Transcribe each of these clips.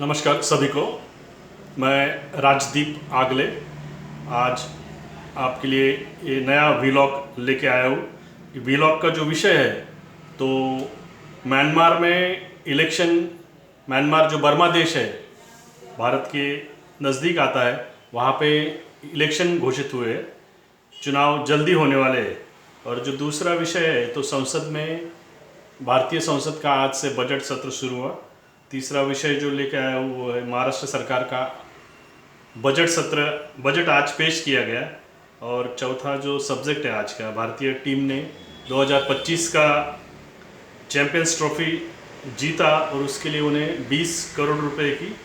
नमस्कार सभी को। मैं राजदीप आगले आज आपके लिए ये नया वीलॉग लेके आया हूँ। वीलॉग का जो विषय है तो म्यांमार में इलेक्शन, म्यांमार जो बर्मा देश है भारत के नज़दीक आता है, वहाँ पे इलेक्शन घोषित हुए हैं, चुनाव जल्दी होने वाले हैं। और जो दूसरा विषय है तो संसद में, भारतीय संसद का आज से बजट सत्र शुरू हुआ। तीसरा विषय जो लेके आया हूँ वो है महाराष्ट्र सरकार का बजट सत्र, बजट आज पेश किया गया। और चौथा जो सब्जेक्ट है आज का, भारतीय टीम ने 2025 का चैंपियंस ट्रॉफी जीता और उसके लिए उन्हें 20 करोड़ रुपए की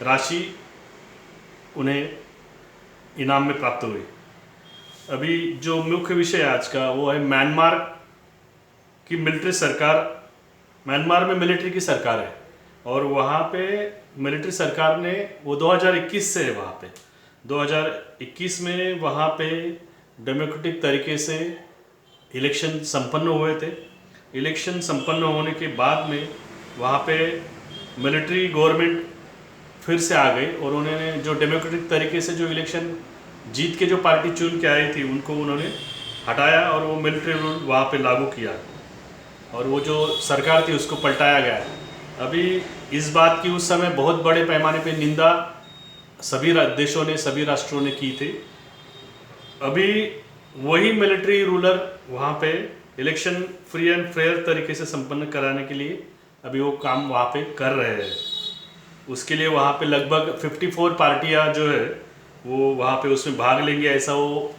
राशि उन्हें इनाम में प्राप्त हुई। अभी जो मुख्य विषय आज का वो है म्यांमार की मिलिट्री सरकार। म्यांमार में मिलिट्री की सरकार है और वहाँ पे मिलिट्री सरकार ने, वो 2021 से है वहाँ पे, 2021 में वहाँ पे डेमोक्रेटिक तरीके से इलेक्शन संपन्न हुए थे। इलेक्शन संपन्न होने के बाद में वहाँ पे मिलिट्री गवर्नमेंट फिर से आ गई और उन्होंने जो डेमोक्रेटिक तरीके से जो इलेक्शन जीत के जो पार्टी चुन के आई थी उनको उन्होंने हटाया और वो मिलिट्री रूल वहाँ पे लागू किया और वो जो सरकार थी उसको पलटाया गया। अभी इस बात की उस समय बहुत बड़े पैमाने पे निंदा सभी देशों ने, सभी राष्ट्रों ने की थी। अभी वही मिलिट्री रूलर वहाँ पे इलेक्शन फ्री एंड फेयर तरीके से संपन्न कराने के लिए अभी वो काम वहाँ पे कर रहे हैं। उसके लिए वहाँ पे लगभग 54 पार्टियाँ जो है वो वहाँ पे उसमें भाग लेंगे, ऐसा वो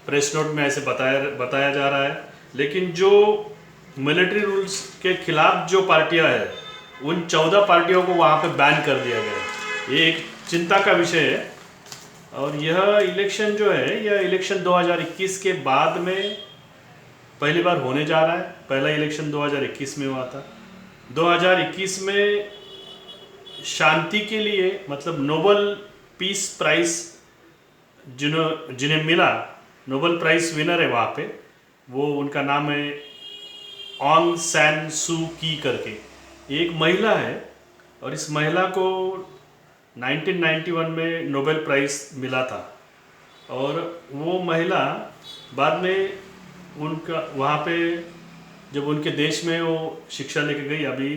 प्रेस नोट में ऐसे बताया जा रहा है। लेकिन जो मिलिट्री रूल्स के खिलाफ जो पार्टियाँ हैं उन 14 पार्टियों को वहाँ पे बैन कर दिया गया है। ये एक चिंता का विषय है। और यह इलेक्शन जो है, यह इलेक्शन 2021 के बाद में पहली बार होने जा रहा है। पहला इलेक्शन 2021 में हुआ था। 2021 में शांति के लिए, मतलब नोबेल पीस प्राइज जिन्हें मिला, नोबेल प्राइज विनर है वहाँ पे, वो उनका नाम है ऑंग सैन सू की करके, एक महिला है। और इस महिला को 1991 में नोबेल प्राइज़ मिला था। और वो महिला बाद में उनका वहाँ पे जब उनके देश में वो शिक्षा लेके गई अभी,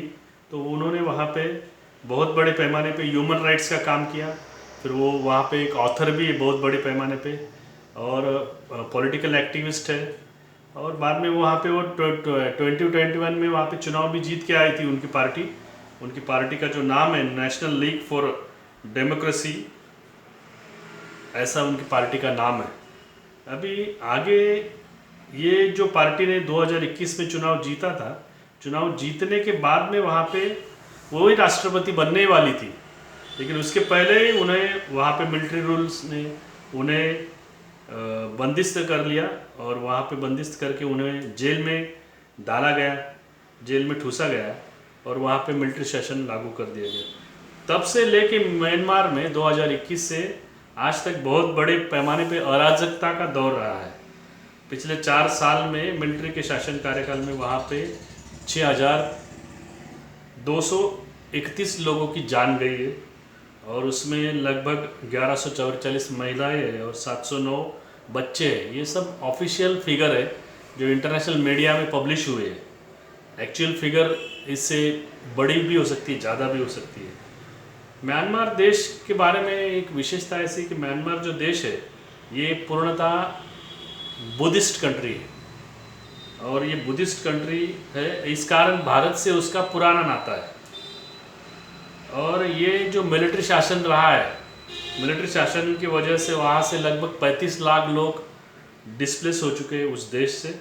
तो उन्होंने वहाँ पे बहुत बड़े पैमाने पे ह्यूमन राइट्स का काम किया। फिर वो वहाँ पे एक ऑथर भी है बहुत बड़े पैमाने पे और पॉलिटिकल एक्टिविस्ट है। और बाद में वहाँ पे वो 2021 में वहाँ पे चुनाव भी जीत के आई थी उनकी पार्टी का जो नाम है नेशनल लीग फॉर डेमोक्रेसी, ऐसा उनकी पार्टी का नाम है। अभी आगे ये जो पार्टी ने 2021 में चुनाव जीता था, चुनाव जीतने के बाद में वहाँ पे वो ही राष्ट्रपति बनने वाली थी, लेकिन उसके पहले उन्हें वहाँ पे मिलिट्री रूल्स ने उन्हें बंदिस्त कर लिया और वहाँ पे बंदिस्त करके उन्हें जेल में डाला गया, जेल में ठूसा गया और वहाँ पे मिलिट्री शासन लागू कर दिया गया। तब से लेके म्यांमार में 2021 से आज तक बहुत बड़े पैमाने पे अराजकता का दौर रहा है। पिछले 4 साल में मिलिट्री के शासन कार्यकाल में वहाँ पे 6,231 लोगों की जान गई है और उसमें लगभग 1144 महिलाएं हैं और 709 बच्चे हैं। ये सब ऑफिशियल फिगर है जो इंटरनेशनल मीडिया में पब्लिश हुए हैं। एक्चुअल फिगर इससे बड़ी भी हो सकती है, ज़्यादा भी हो सकती है। म्यांमार देश के बारे में एक विशेषता ऐसी कि म्यांमार जो देश है ये पूर्णतः बुद्धिस्ट कंट्री है और ये बुद्धिस्ट कंट्री है, इस कारण भारत से उसका पुराना नाता है। और ये जो मिलिट्री शासन रहा है, मिलिट्री शासन की वजह से वहाँ से लगभग 35 लाख लोग डिस्प्लेस हो चुके हैं उस देश से।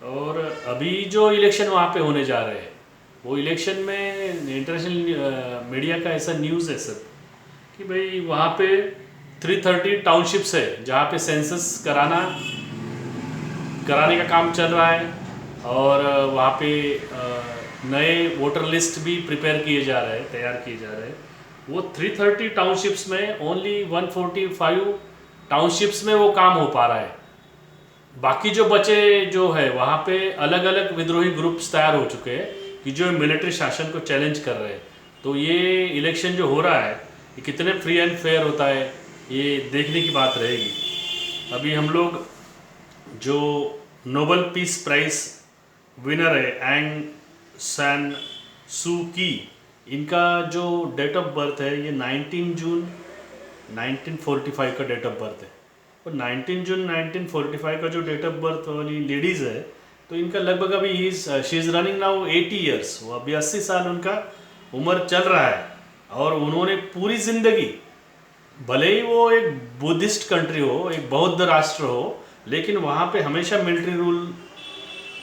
और अभी जो इलेक्शन वहाँ पे होने जा रहे हैं वो इलेक्शन में इंटरनेशनल मीडिया का ऐसा न्यूज़ है सब कि भाई वहाँ पे 330 टाउनशिप्स है जहाँ पे सेंसस कराने का काम चल रहा है और वहाँ पे नए वोटर लिस्ट भी तैयार किए जा रहे हैं। वो 330 टाउनशिप्स में ओनली 145 टाउनशिप्स में वो काम हो पा रहा है। बाकी जो बचे जो है वहाँ पे अलग अलग विद्रोही ग्रुप्स तैयार हो चुके हैं कि जो मिलिट्री शासन को चैलेंज कर रहे हैं। तो ये इलेक्शन जो हो रहा है ये कितने फ्री एंड फेयर होता है, ये देखने की बात रहेगी। अभी हम लोग जो नोबेल पीस प्राइज विनर है एंग सैन सू की, इनका जो डेट ऑफ बर्थ है ये 19 जून 1945 का डेट ऑफ बर्थ है। और 19 जून 1945 का जो डेट ऑफ बर्थ वाली लेडीज़ है, तो इनका लगभग अभी she is running now 80 years, वो अभी 80 साल उनका उम्र चल रहा है। और उन्होंने पूरी ज़िंदगी, भले ही वो एक बुद्धिस्ट कंट्री हो, एक बौद्ध राष्ट्र हो, लेकिन वहाँ पे हमेशा मिलिट्री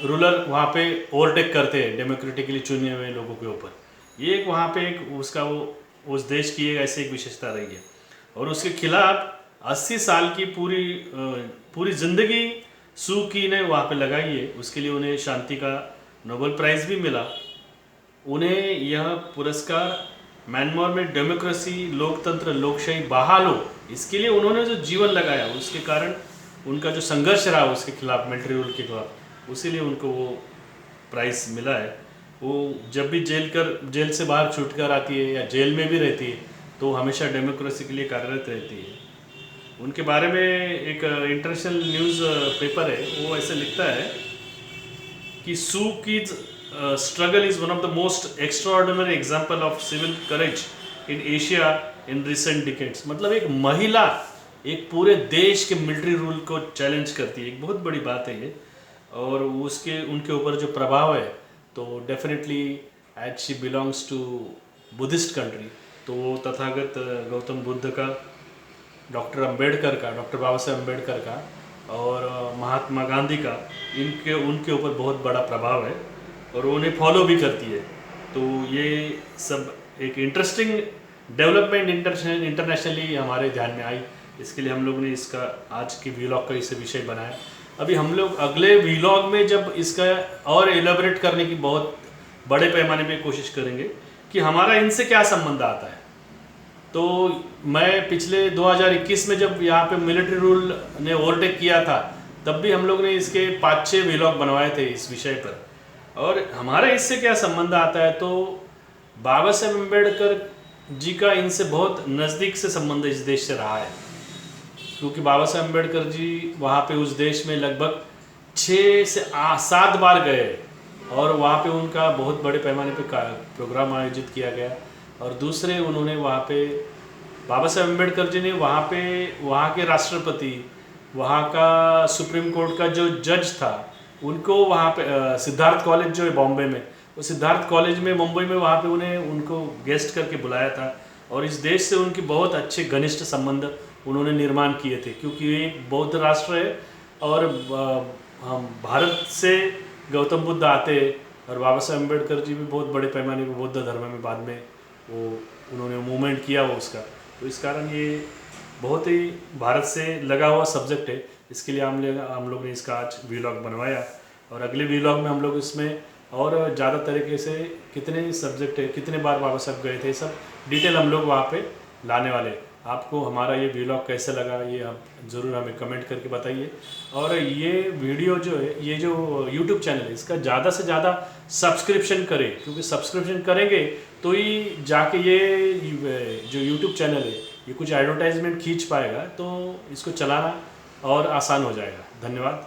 रूलर वहाँ पे ओवरटेक करते हैं डेमोक्रेटिकली चुने हुए लोगों के ऊपर। ये एक वहाँ पे एक उसका वो उस देश की एक ऐसी एक विशेषता रही है। और उसके खिलाफ 80 साल की पूरी ज़िंदगी सू की ने वहाँ पे लगाई है। उसके लिए उन्हें शांति का नोबेल प्राइज़ भी मिला। उन्हें यह पुरस्कार म्यांमार में डेमोक्रेसी, लोकतंत्र, लोकशाही बहाल हो, इसके लिए उन्होंने जो जीवन लगाया, उसके कारण उनका जो संघर्ष रहा उसके खिलाफ, मिलिट्री रूल के खिलाफ, उसीलिए उनको वो प्राइज़ मिला है। वो जब भी जेल से बाहर छूट कर आती है या जेल में भी रहती है, तो हमेशा डेमोक्रेसी के लिए कार्यरत रहती है। उनके बारे में एक इंटरनेशनल न्यूज़ पेपर है, वो ऐसे लिखता है कि Suu Kyi struggle is one of the most extraordinary example of civil courage in Asia in recent decades. मतलब एक महिला एक पूरे देश के मिलिट्री रूल को चैलेंज करती है, एक बहुत बड़ी बात है ये। और उसके उनके ऊपर जो प्रभाव है, तो definitely as she belongs to Buddhist country, तो वो तथागत गौतम बुद्ध का, डॉक्टर अंबेडकर का, डॉक्टर बाबा साहेब अंबेडकर का और महात्मा गांधी का, उनके ऊपर बहुत बड़ा प्रभाव है और उन्हें फॉलो भी करती है। तो ये सब एक इंटरेस्टिंग डेवलपमेंट इंटरनेशनली हमारे ध्यान में आई, इसके लिए हम लोग ने इसका आज की वीलॉग का इसे विषय बनाया। अभी हम लोग अगले वीलॉग में जब इसका और एलेबरेट करने की बहुत बड़े पैमाने पे कोशिश करेंगे कि हमारा इनसे क्या संबंध आता है। तो मैं पिछले 2021 में जब यहाँ पे मिलिट्री रूल ने ओवरटेक किया था, तब भी हम लोग ने इसके 5-6 वीलॉग बनवाए थे इस विषय पर। और हमारा इससे क्या संबंध आता है, तो बाबा साहेब अम्बेडकर जी का इनसे बहुत नज़दीक से संबंध इस देश से रहा है, क्योंकि बाबा साहेब अम्बेडकर जी वहाँ पे उस देश में लगभग 6 से 7 बार गए और वहाँ पे उनका बहुत बड़े पैमाने पे प्रोग्राम आयोजित किया गया। और दूसरे उन्होंने वहाँ पे, बाबा साहेब अम्बेडकर जी ने वहाँ पे वहाँ के राष्ट्रपति, वहाँ का सुप्रीम कोर्ट का जो जज था, उनको वहाँ पे सिद्धार्थ कॉलेज जो है बॉम्बे में, वो सिद्धार्थ कॉलेज में मुंबई में वहाँ पे उनको गेस्ट करके बुलाया था। और इस देश से उनकी बहुत अच्छे घनिष्ठ संबंध उन्होंने निर्माण किए थे, क्योंकि ये एक बौद्ध राष्ट्र है और हम भारत से गौतम बुद्ध आते, और बाबा साहेब अम्बेडकर जी भी बहुत बड़े पैमाने पर बौद्ध धर्म में बाद में वो उन्होंने मूवमेंट किया वो उसका। तो इस कारण ये बहुत ही भारत से लगा हुआ सब्जेक्ट है, इसके लिए हम लोग ने इसका आज वीलॉग बनवाया। और अगले वीलॉग में हम लोग इसमें और ज़्यादा तरीके से कितने सब्जेक्ट है, कितने बार बाबा साहब गए थे, सब डिटेल हम लोग वहाँ पे लाने वाले। आपको हमारा ये वीलॉग कैसे लगा, ये आप ज़रूर हमें कमेंट करके बताइए। और ये वीडियो जो है, ये जो यूट्यूब चैनल है, इसका ज़्यादा से ज़्यादा सब्सक्रिप्शन करें, क्योंकि सब्सक्रिप्शन करेंगे तो ही जाके ये जो यूट्यूब चैनल है ये कुछ एडवर्टाइजमेंट खींच पाएगा, तो इसको चलाना और आसान हो जाएगा। धन्यवाद।